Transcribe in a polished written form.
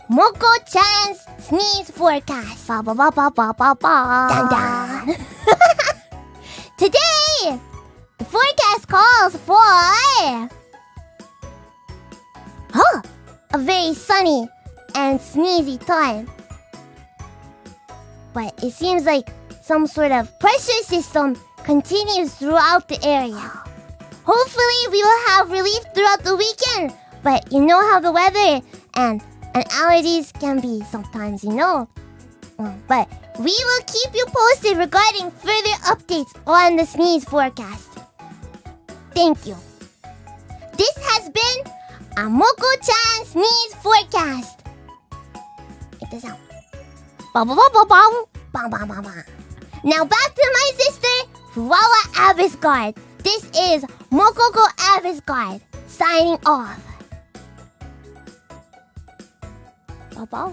Moco-chan's sneeze forecast. Ba ba ba ba ba ba ba. Dun, dun. Today, the forecast calls for a very sunny and sneezy time. But it seems like some sort of pressure system continues throughout the area. Hopefully, we will have relief throughout the weekend. But you know how the weather and allergies can be sometimes, you know. But we will keep you posted regarding further updates on the sneeze forecast. Thank you. This has been a Moco-chan sneeze forecast. It does sound. Ba ba ba ba ba ba ba ba ba. Now back to my sister, Fuwawa Abisgard. This is Moco-co Abisgard signing off. Ba ba.